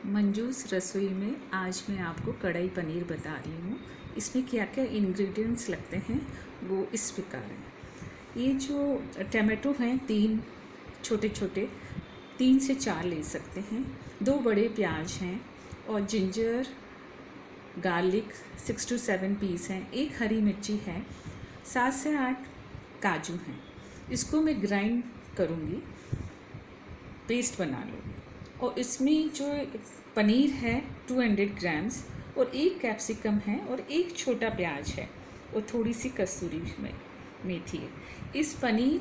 मंजूस रसोई में आज मैं आपको कढ़ाई पनीर बता रही हूँ। इसमें क्या क्या इंग्रेडिएंट्स लगते हैं वो इस प्रकार हैं। ये जो टमाटो हैं 3 छोटे छोटे, 3 से 4 ले सकते हैं। 2 बड़े प्याज हैं और जिंजर गार्लिक 6 to 7 पीस हैं। 1 हरी मिर्ची है, 7 से 8 काजू हैं। इसको मैं ग्राइंड करूँगी, पेस्ट बना लूँगी। और इसमें जो पनीर है 200 ग्राम्स और 1 कैप्सिकम है और 1 छोटा प्याज है और थोड़ी सी कसूरी मेथी है। इस पनीर,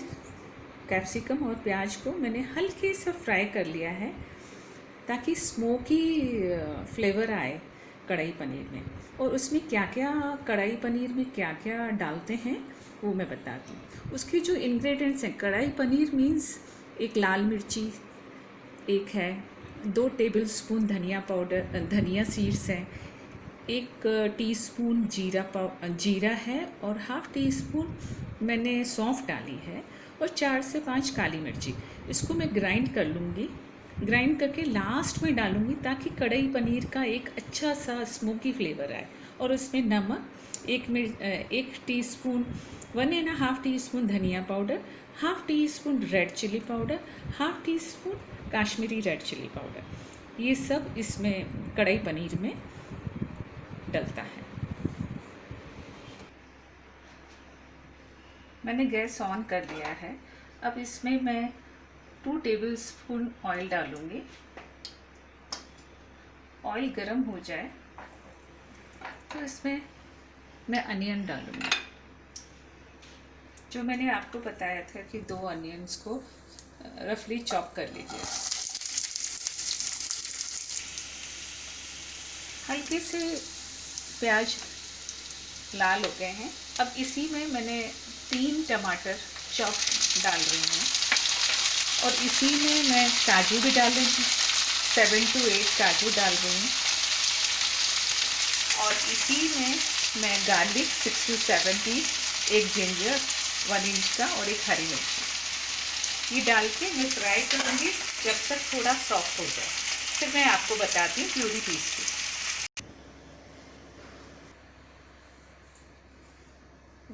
कैप्सिकम और प्याज को मैंने हल्के से फ्राई कर लिया है ताकि स्मोकी फ्लेवर आए कढ़ाई पनीर में। और उसमें क्या क्या कढ़ाई पनीर में क्या क्या डालते हैं वो मैं बताती हूँ। उसके जो इंग्रेडिएंट्स हैं, कढ़ाई पनीर मीन्स 1 लाल मिर्ची एक है, 2 टेबलस्पून धनिया पाउडर, धनिया सीड्स हैं, 1 टीस्पून जीरा है और हाफ़ टी स्पून मैंने सौंफ डाली है और 4 से 5 काली मिर्ची। इसको मैं ग्राइंड कर लूँगी। ग्राइंड करके लास्ट में डालूँगी ताकि कढ़ाई पनीर का एक अच्छा सा स्मोकी फ्लेवर आए। और उसमें नमक 1 टीस्पून, 1.5 टीस्पून धनिया powder, half teaspoon red chilli powder, half teaspoon Kashmiri red chilli powder, ये सब इसमें कढ़ाई पनीर में डलता है। मैंने गैस ऑन कर लिया है। अब इसमें मैं 2 टेबलस्पून ऑयल डालूँगी। ऑयल गर्म हो जाए तो इसमें मैं अनियन डालूँगी। जो मैंने आपको बताया था कि 2 अनियंस को रफली चॉप कर लीजिए। हल्के से प्याज लाल हो गए हैं। अब इसी में मैंने 3 टमाटर चॉप डाल रही हूँ और इसी में मैं काजू भी डाल रही हूँ, 7 to 8 काजू डाल रही हूँ। और इसी में मैं garlic 6 to 7 piece, 1 ginger 1 inch का और 1 हरी मिर्ची, ये डाल के मैं फ्राई करूँगी जब तक थोड़ा सॉफ्ट हो जाए। फिर मैं आपको बताती हूँ प्यूरी पीस की।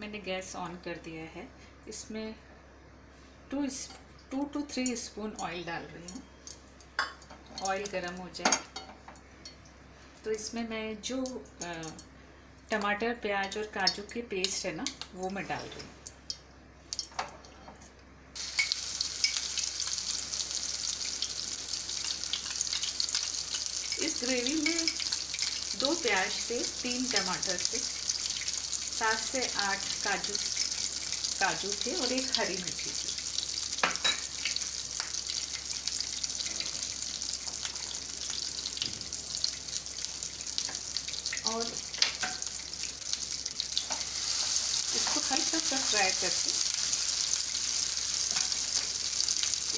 मैंने गैस ऑन कर दिया है। इसमें 2 to 3 स्पून ऑयल डाल रही हूँ। ऑयल गर्म हो जाए तो इसमें मैं जो टमाटर, प्याज और काजू के पेस्ट है ना, वो मैं डाल रही हूँ। इस ग्रेवी में 2 प्याज थे, 3 टमाटर थे, 7 से 8 काजू थे और 1 हरी मिर्ची थी। और इसको हल्का सा फ्राई करके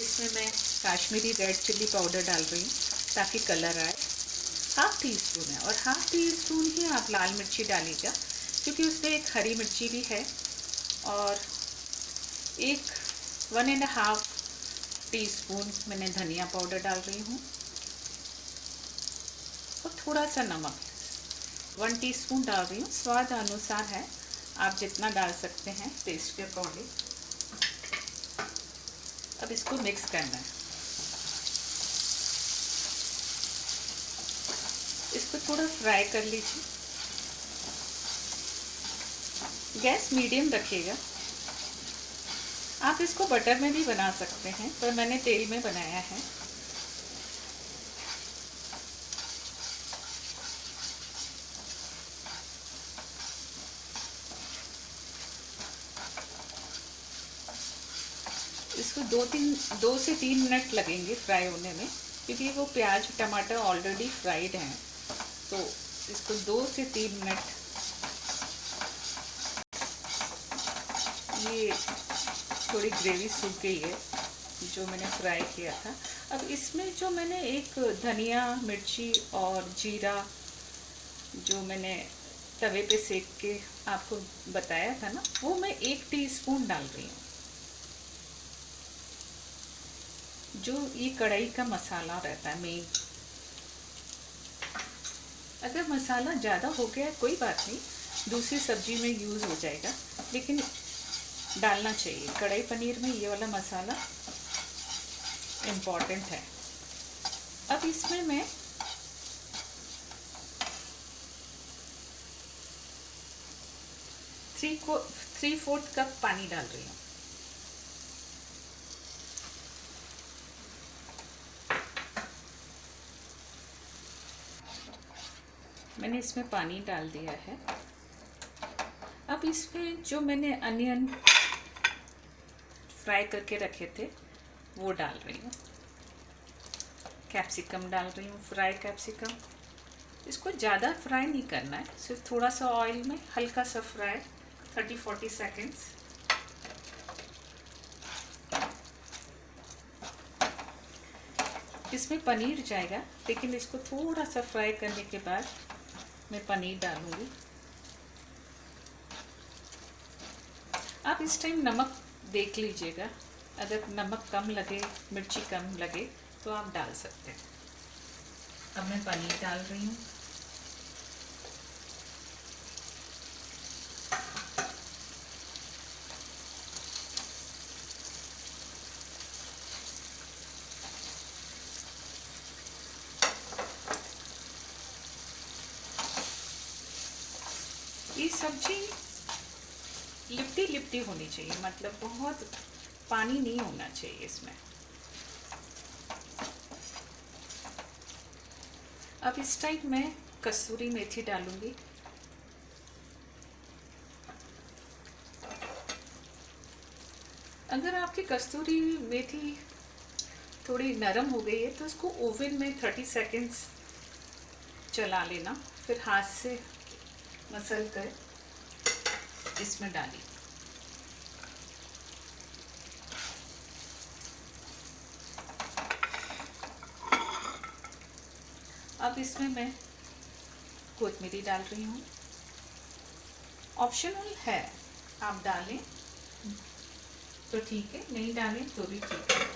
इसमें मैं काश्मीरी रेड चिली पाउडर डाल रही हूँ ताकि कलर आए। हाफ़ टी स्पून है और हाफ़ टी स्पून ही आप लाल मिर्ची डालिएगा क्योंकि उसमें 1 हरी मिर्ची भी है। और 1.5 टीस्पून मैंने धनिया पाउडर डाल रही हूँ और थोड़ा सा नमक 1 टीस्पून डाल रही हूँ। स्वाद अनुसार है, आप जितना डाल सकते हैं टेस्ट के अकॉर्डिंग। अब इसको मिक्स करना है। इसको थोड़ा फ्राई कर लीजिए। गैस मीडियम रखिएगा। आप इसको बटर में भी बना सकते हैं पर मैंने तेल में बनाया है। इसको 2 से 3 मिनट लगेंगे फ्राई होने में क्योंकि वो प्याज टमाटर ऑलरेडी फ्राइड हैं। तो इसको 2 से 3 मिनट, ये थोड़ी ग्रेवी सूख गई है जो मैंने फ्राई किया था। अब इसमें जो मैंने एक धनिया, मिर्ची और जीरा जो मैंने तवे पे सेक के आपको बताया था ना, वो मैं 1 टीस्पून डाल रही हूँ। जो ये कढ़ाई का मसाला रहता है मेन, अगर मसाला ज़्यादा हो गया कोई बात नहीं, दूसरी सब्जी में यूज़ हो जाएगा, लेकिन डालना चाहिए। कढ़ाई पनीर में ये वाला मसाला इम्पॉर्टेंट है। अब इसमें मैं थ्री फोर्थ कप पानी डाल रही हूँ। मैंने इसमें पानी डाल दिया है। अब इसमें जो मैंने अनियन फ्राई करके रखे थे वो डाल रही हूँ। कैप्सिकम डाल रही हूँ, फ्राई कैप्सिकम। इसको ज़्यादा फ्राई नहीं करना है, सिर्फ थोड़ा सा ऑयल में हल्का सा फ्राई, 30-40 सेकेंड्स। इसमें पनीर जाएगा, लेकिन इसको थोड़ा सा फ्राई करने के बाद मैं पनीर डालूँगी। आप इस टाइम नमक देख लीजिएगा, अगर नमक कम लगे, मिर्ची कम लगे तो आप डाल सकते हैं। अब मैं पनीर डाल रही हूँ। ये सब्जी लिपटी लिपटी होनी चाहिए, मतलब बहुत पानी नहीं होना चाहिए इसमें। अब इस टाइम मैं कसूरी मेथी डालूंगी। अगर आपकी कसूरी मेथी थोड़ी नरम हो गई है तो उसको ओवन में 30 सेकेंड्स चला लेना, फिर हाथ से मसल कर इसमें डाली। अब इसमें मैं कोतमीरी डाल रही हूँ। ऑप्शनल है, आप डालें तो ठीक है, नहीं डालें तो भी ठीक है।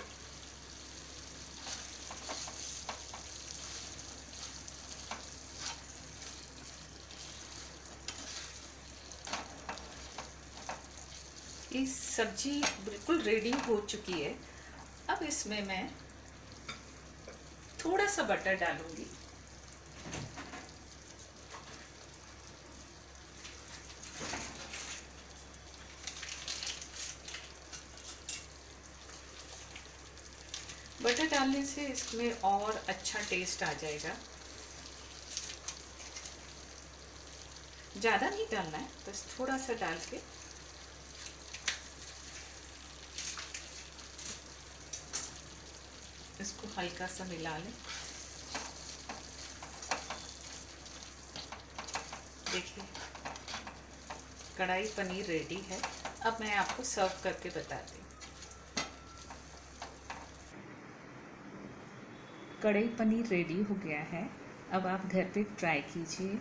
ये सब्जी बिल्कुल रेडी हो चुकी है। अब इसमें मैं थोड़ा सा बटर डालूंगी। बटर डालने से इसमें और अच्छा टेस्ट आ जाएगा। ज़्यादा नहीं डालना है, बस थोड़ा सा डाल के इसको हल्का सा मिला लें। देखिए कढ़ाई पनीर रेडी है। अब मैं आपको सर्व करके बताती हूँ। कढ़ाई पनीर रेडी हो गया है। अब आप घर पे ट्राई कीजिए।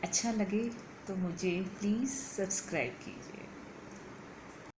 अच्छा लगे तो मुझे प्लीज़ सब्सक्राइब कीजिए।